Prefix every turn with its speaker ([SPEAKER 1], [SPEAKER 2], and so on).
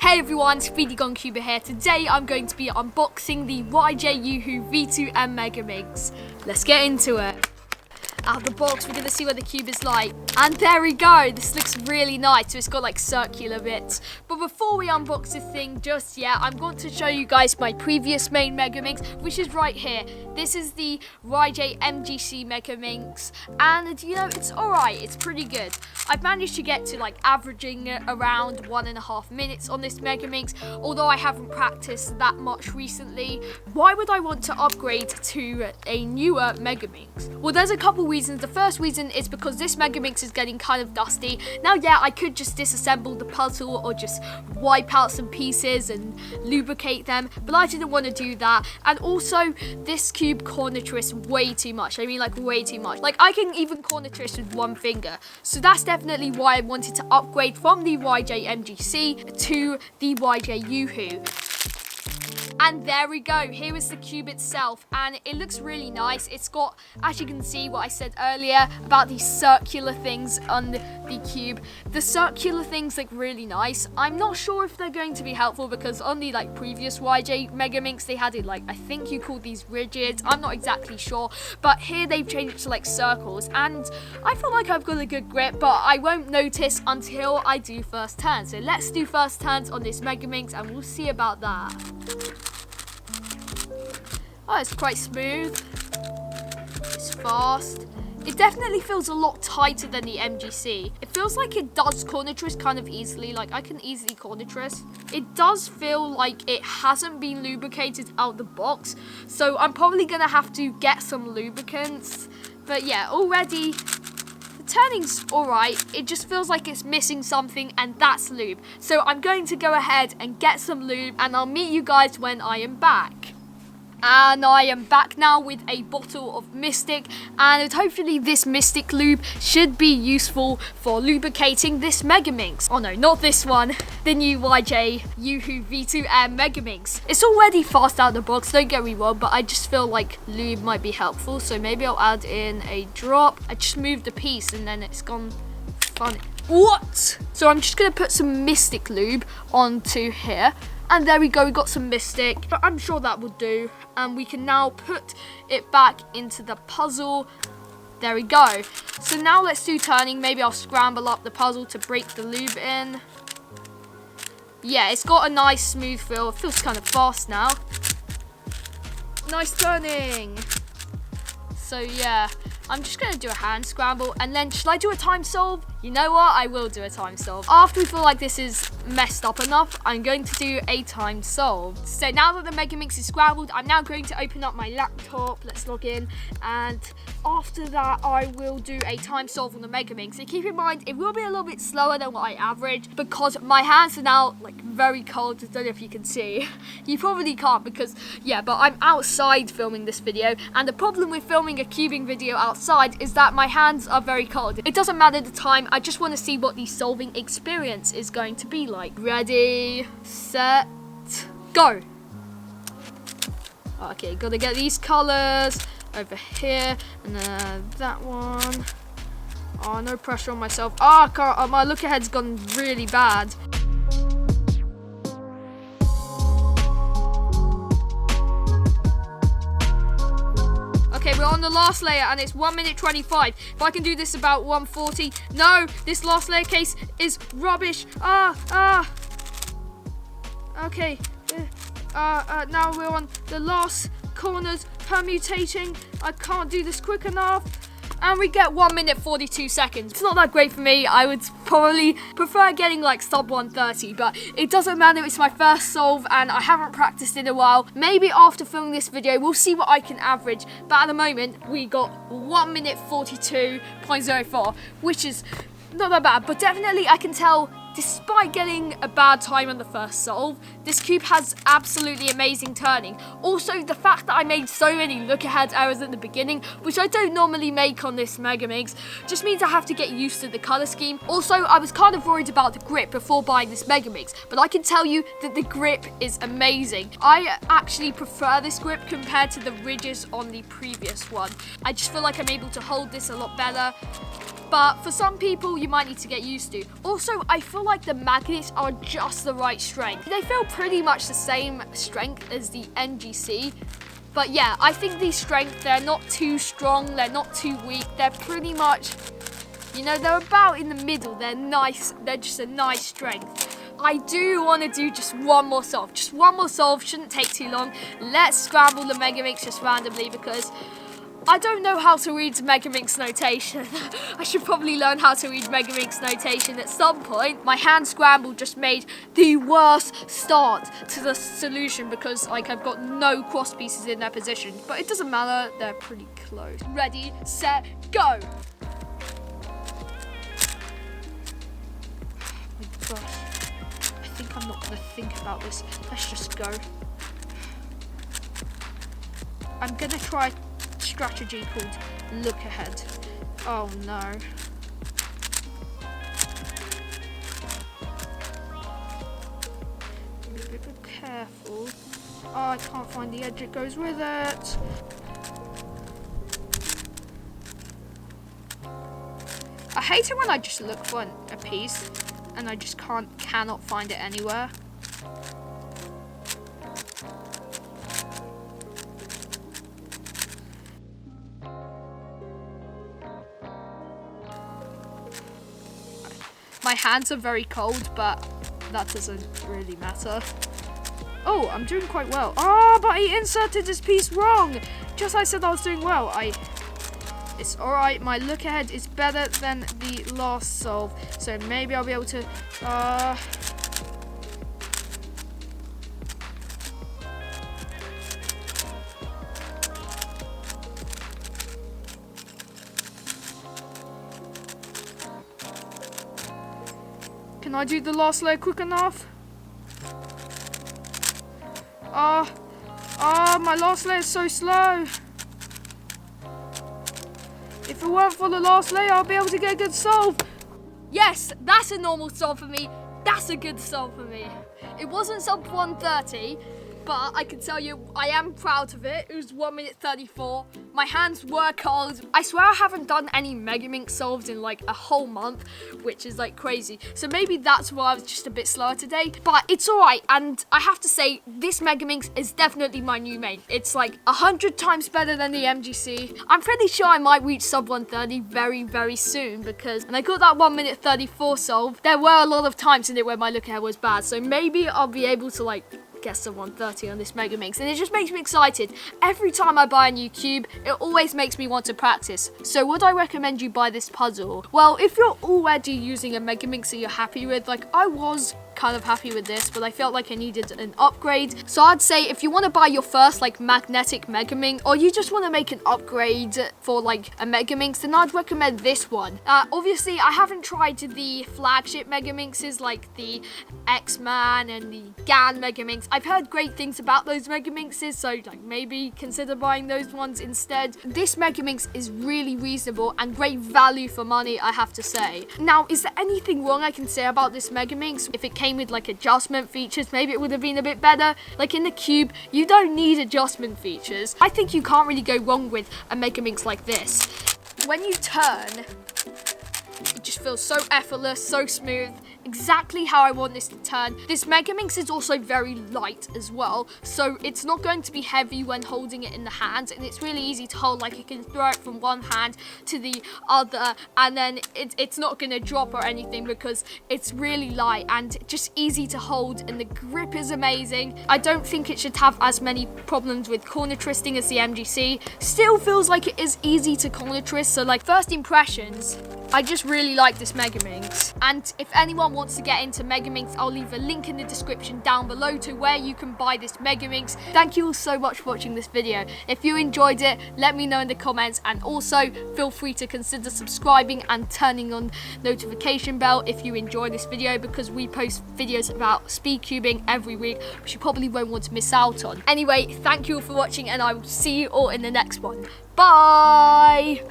[SPEAKER 1] Hey everyone, SpeedyGoneCuber here. Today I'm going to be unboxing the YuHu V2M Megaminx. Let's get into it. Out of the box, we're going to see what the cube is like. And there we go. This looks really nice. So it's got like circular bits. But before we unbox this thing just yet, I'm going to show you guys my previous main Megaminx, which is right here. This is the MGC Megaminx. And you know, it's alright. It's pretty good. I've managed to get to like averaging around 1.5 minutes on this Megaminx, although I haven't practiced that much recently. Why would I want to upgrade to a newer Megaminx? Well, there's a couple reasons. The first reason is because this Megaminx is getting kind of dusty. Now, yeah, I could just disassemble the puzzle or just wipe out some pieces and lubricate them, but I didn't want to do that. And also, this cube corner twists way too much. I mean, like way too much. Like, I can even corner twist with one finger. So that's definitely why I wanted to upgrade from the MGC to the YuHu. And there we go, here is the cube itself, and it looks really nice. It's got, as you can see, what I said earlier about these circular things on the cube. The circular things look really nice. I'm not sure if they're going to be helpful because on the like previous Megaminx, they had it like, I think you call these rigid. I'm not exactly sure, but here they've changed it to like circles, and I feel like I've got a good grip, but I won't notice until I do first turns. So let's do first turns on this Megaminx, and we'll see about that. Oh, it's quite smooth. It's fast. It definitely feels a lot tighter than the MGC. It feels like it does corner twist kind of easily. Like, I can easily corner twist. It does feel like it hasn't been lubricated out the box. So I'm probably going to have to get some lubricants. But yeah, already the turning's alright. It just feels like it's missing something, and that's lube. So I'm going to go ahead and get some lube, and I'll meet you guys when I am back. And I am back now with a bottle of Mystic, and hopefully this Mystic lube should be useful for lubricating this Megaminx. Oh no, not this one, the new YuHu V2M Megaminx. It's already fast out of the box, don't get me wrong, but I just feel like lube might be helpful, so maybe I'll add in a drop. I just moved the piece and then it's gone funny. What? So I'm just gonna put some Mystic lube onto here. And there we go, we got some Mystic, but I'm sure that will do. And we can now put it back into the puzzle. There we go. So now let's do turning. Maybe I'll scramble up the puzzle to break the lube in. Yeah, it's got a nice smooth feel. It feels kind of fast now. Nice turning. So yeah, I'm just gonna do a hand scramble, and then should I do a time solve? You know what, I will do a time solve. After we feel like this is messed up enough, I'm going to do a time solve. So now that the Megaminx is scrambled, I'm now going to open up my laptop. Let's log in, and after that I will do a time solve on the Megaminx. So keep in mind, it will be a little bit slower than what I average because my hands are now like very cold. I don't know if you can see. You probably can't because, yeah, but I'm outside filming this video, and the problem with filming a cubing video outside is that my hands are very cold. It doesn't matter the time, I just want to see what the solving experience is going to be like. Ready, set, go. Okay, gotta get these colors over here, and then that one. Oh, no pressure on myself. Oh, I can't, oh, my look ahead's gone really bad. Okay, we're on the last layer, and it's 1 minute 25. If I can do this about 1:40. No, this last layer case is rubbish. Okay. Now we're on the last corners permutating. I can't do this quick enough. And we get 1 minute 42 seconds. It's not that great for me. I would probably prefer getting like sub 1:30, but it doesn't matter. It's my first solve and I haven't practiced in a while. Maybe after filming this video, we'll see what I can average. But at the moment, we got 1 minute 42.04, which is not that bad, but definitely I can tell, despite getting a bad time on the first solve, this cube has absolutely amazing turning. Also, the fact that I made so many look-ahead errors at the beginning, which I don't normally make on this Megaminx, just means I have to get used to the colour scheme. Also, I was kind of worried about the grip before buying this Megaminx, but I can tell you that the grip is amazing. I actually prefer this grip compared to the ridges on the previous one. I just feel like I'm able to hold this a lot better. but for some people you might need to get used to. Also, I feel like the magnets are just the right strength. They feel pretty much the same strength as the MGC. But yeah, I think these strengths, they're not too strong, they're not too weak, they're pretty much, you know, they're about in the middle. They're nice, they're just a nice strength. I do want to do just one more solve. Just one more solve, shouldn't take too long. Let's scramble the Megaminx just randomly because I don't know how to read Megaminx notation. I should probably learn how to read Megaminx notation at some point. My hand scramble just made the worst start to the solution because like I've got no cross pieces in their position. But it doesn't matter, they're pretty close. Ready, set, go! Oh my gosh. I think I'm not gonna think about this. Let's just go. I'm gonna try a strategy called look ahead. Oh no. Be a bit careful. Oh, I can't find the edge that goes with it. I hate it when I just look for a piece and I just cannot find it anywhere. My hands are very cold, but that doesn't really matter. Oh, I'm doing quite well. Oh, but I inserted this piece wrong. Just I said I was doing well. It's alright, my look ahead is better than the last solve. So maybe I'll be able to, can I do the last layer quick enough? My last layer is so slow. If it weren't for the last layer, I'll be able to get a good solve. Yes, that's a normal solve for me. That's a good solve for me. It wasn't sub 130, but I can tell you I am proud of it. It was 1 minute 34. My hands were cold. I swear I haven't done any Megaminx solves in like a whole month, which is like crazy. So maybe that's why I was just a bit slower today, but it's alright. And I have to say, this Megaminx is definitely my new main. It's like 100 times better than the MGC. I'm pretty sure I might reach sub 130 very, very soon because when I got that 1 minute 34 solve, there were a lot of times in it where my look ahead was bad. So maybe I'll be able to like get sub 130 on this Megaminx, and it just makes me excited. Every time I buy a new cube, it always makes me want to practice. So would I recommend you buy this puzzle? Well, if you're already using a Megaminx that you're happy with, like I was kind of happy with this, but I felt like I needed an upgrade. So I'd say if you want to buy your first like magnetic Megaminx, or you just want to make an upgrade for like a Megaminx, then I'd recommend this one. Obviously, I haven't tried the flagship Megaminxes like the X-Man and the GAN Megaminx. I've heard great things about those Megaminxes, so like maybe consider buying those ones instead. This Megaminx is really reasonable and great value for money, I have to say. Now, is there anything wrong I can say about this Megaminx? If it came with like adjustment features, maybe it would have been a bit better. Like in the cube, you don't need adjustment features. I think you can't really go wrong with a Megaminx like this. When you turn, it just feels so effortless, so smooth, exactly how I want this to turn. This Megaminx is also very light as well, so it's not going to be heavy when holding it in the hand, and it's really easy to hold. Like you can throw it from one hand to the other, and then it's not going to drop or anything because it's really light and just easy to hold, and the grip is amazing. I don't think it should have as many problems with corner twisting as the MGC. Still feels like it is easy to corner twist, so like first impressions, I just really like this Megaminx. And if anyone wants to get into Megaminx, I'll leave a link in the description down below to where you can buy this Megaminx. Thank you all so much for watching this video. If you enjoyed it, let me know in the comments, and also feel free to consider subscribing and turning on notification bell if you enjoy this video, because we post videos about speed cubing every week, which you probably won't want to miss out on. Anyway, thank you all for watching, and I will see you all in the next one. Bye!